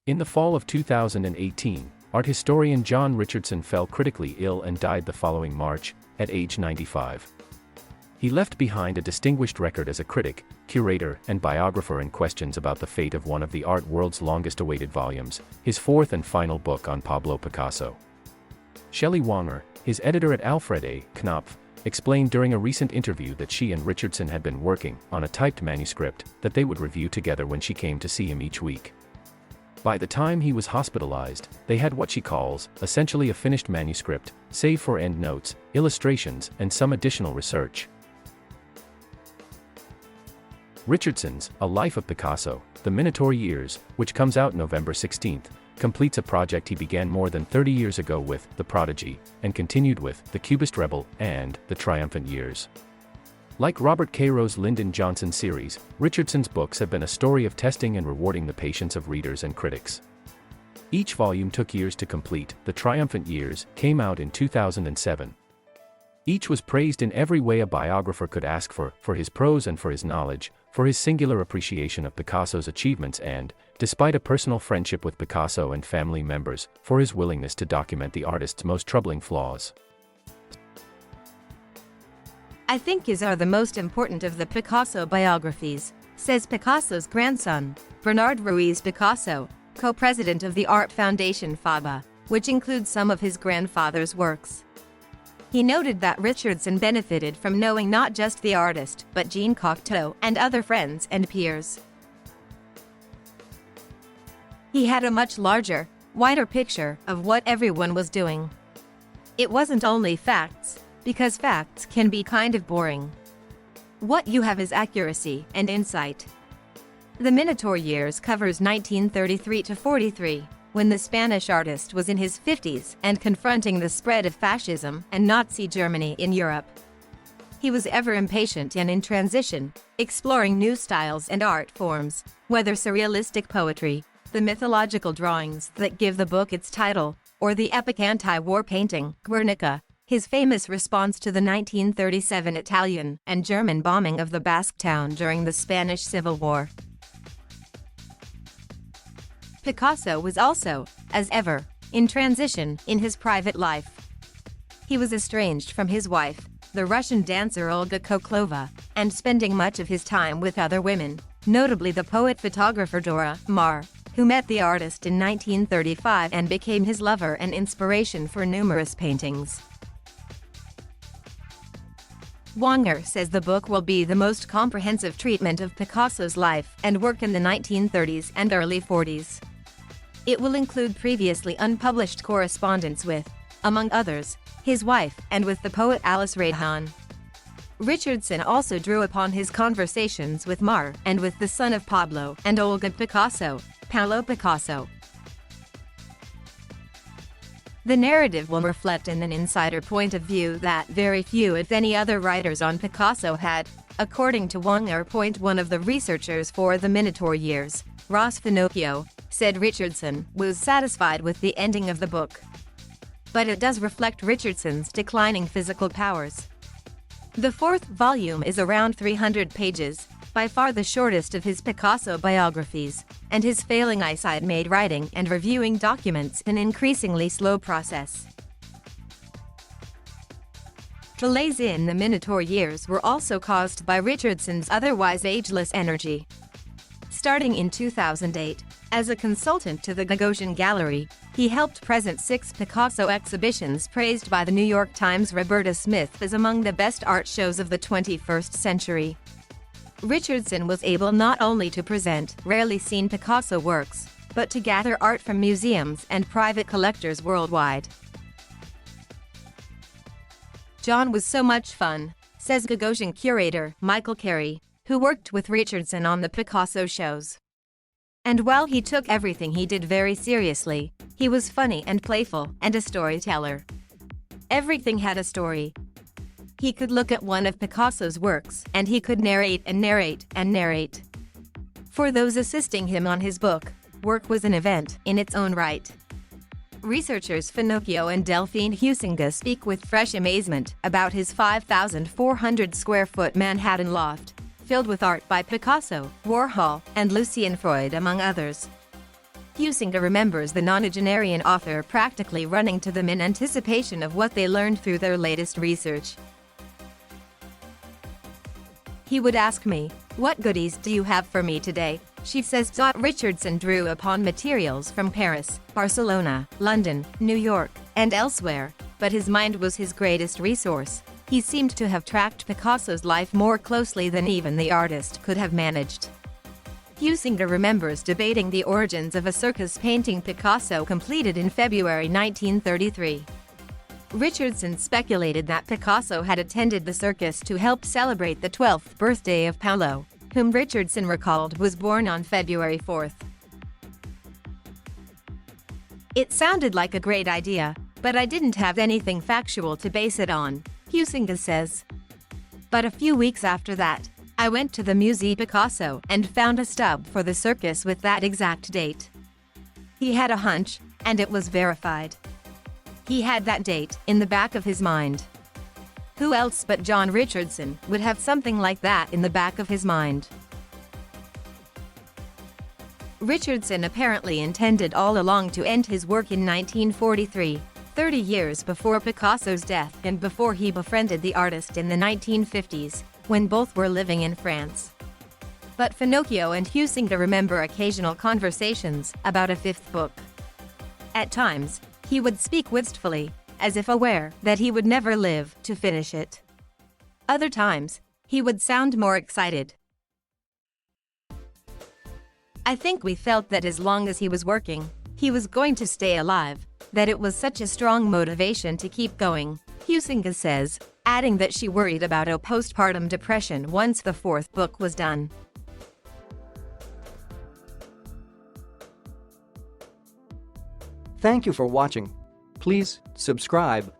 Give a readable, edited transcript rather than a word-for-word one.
In the fall of 2018, art historian John Richardson fell critically ill and died the following March, at age 95. He left behind a distinguished record as a critic, curator, and biographer, and questions about the fate of one of the art world's longest-awaited volumes, his fourth and final book on Pablo Picasso. Shelley Wanger, his editor at Alfred A. Knopf, explained during a recent interview that she and Richardson had been working on a typed manuscript that they would review together when she came to see him each week. By the time he was hospitalized, they had what she calls, essentially a finished manuscript, save for endnotes, illustrations, and some additional research. Richardson's A Life of Picasso, The Minotaur Years, which comes out November 16, completes a project he began more than 30 years ago with The Prodigy, and continued with The Cubist Rebel and The Triumphant Years. Like Robert Cairo's Lyndon Johnson series, Richardson's books have been a story of testing and rewarding the patience of readers and critics. Each volume took years to complete. The Triumphant Years came out in 2007. Each was praised in every way a biographer could ask for his prose and for his knowledge, for his singular appreciation of Picasso's achievements and, despite a personal friendship with Picasso and family members, for his willingness to document the artist's most troubling flaws. I think his are the most important of the Picasso biographies, says Picasso's grandson, Bernard Ruiz Picasso, co-president of the art foundation FABA, which includes some of his grandfather's works. He noted that Richardson benefited from knowing not just the artist, but Jean Cocteau and other friends and peers. He had a much larger, wider picture of what everyone was doing. It wasn't only facts, because facts can be kind of boring. What you have is accuracy and insight. The Minotaur Years covers 1933 to 43, when the Spanish artist was in his 50s and confronting the spread of fascism and Nazi Germany in Europe. He was ever impatient and in transition, exploring new styles and art forms, whether surrealistic poetry, the mythological drawings that give the book its title, or the epic anti-war painting, Guernica, his famous response to the 1937 Italian and German bombing of the Basque town during the Spanish Civil War. Picasso was also, as ever, in transition in his private life. He was estranged from his wife, the Russian dancer Olga Koklova, and spending much of his time with other women, notably the poet-photographer Dora Maar, who met the artist in 1935 and became his lover and inspiration for numerous paintings. Wanger says the book will be the most comprehensive treatment of Picasso's life and work in the 1930s and early 40s. It will include previously unpublished correspondence with, among others, his wife and with the poet Alice Rayhan. Richardson also drew upon his conversations with Maar and with the son of Pablo and Olga Picasso, Pablo Picasso. The narrative will reflect an insider point of view that very few, if any, other writers on Picasso had, according to Wanger. One of the researchers for The Minotaur Years, Ross Finocchio, said Richardson was satisfied with the ending of the book. But it does reflect Richardson's declining physical powers. The fourth volume is around 300 pages, by far the shortest of his Picasso biographies, and his failing eyesight made writing and reviewing documents an increasingly slow process. Delays in The Minotaur Years were also caused by Richardson's otherwise ageless energy. Starting in 2008, as a consultant to the Gagosian Gallery, he helped present 6 Picasso exhibitions praised by the New York Times. Roberta Smith as among the best art shows of the 21st century. Richardson was able not only to present rarely seen Picasso works, but to gather art from museums and private collectors worldwide. John was so much fun, says Gagosian curator Michael Carey, who worked with Richardson on the Picasso shows. And while he took everything he did very seriously, he was funny and playful and a storyteller. Everything had a story. He could look at one of Picasso's works and he could narrate and narrate and narrate. For those assisting him on his book, work was an event in its own right. Researchers Finocchio and Delphine Huizinga speak with fresh amazement about his 5,400 square foot Manhattan loft, filled with art by Picasso, Warhol, and Lucien Freud, among others. Huizinga remembers the nonagenarian author practically running to them in anticipation of what they learned through their latest research. He would ask me, "What goodies do you have for me today?" She says. Richardson drew upon materials from Paris, Barcelona, London, New York, and elsewhere, but his mind was his greatest resource. He seemed to have tracked Picasso's life more closely than even the artist could have managed. Huizinga remembers debating the origins of a circus painting Picasso completed in February 1933. Richardson speculated that Picasso had attended the circus to help celebrate the 12th birthday of Pablo, whom Richardson recalled was born on February 4th. "It sounded like a great idea, but I didn't have anything factual to base it on," Huizinga says. "But a few weeks after that, I went to the Musée Picasso and found a stub for the circus with that exact date." He had a hunch, and it was verified. He had that date in the back of his mind. Who else but John Richardson would have something like that in the back of his mind? Richardson apparently intended all along to end his work in 1943, 30 years before Picasso's death and before he befriended the artist in the 1950s, when both were living in France. But Finocchio and Huizinga remember occasional conversations about a fifth book. At times, he would speak wistfully, as if aware that he would never live to finish it. Other times, he would sound more excited. "I think we felt that as long as he was working, he was going to stay alive, that it was such a strong motivation to keep going," Huizinga says, adding that she worried about a postpartum depression once the fourth book was done. Thank you for watching. Please subscribe.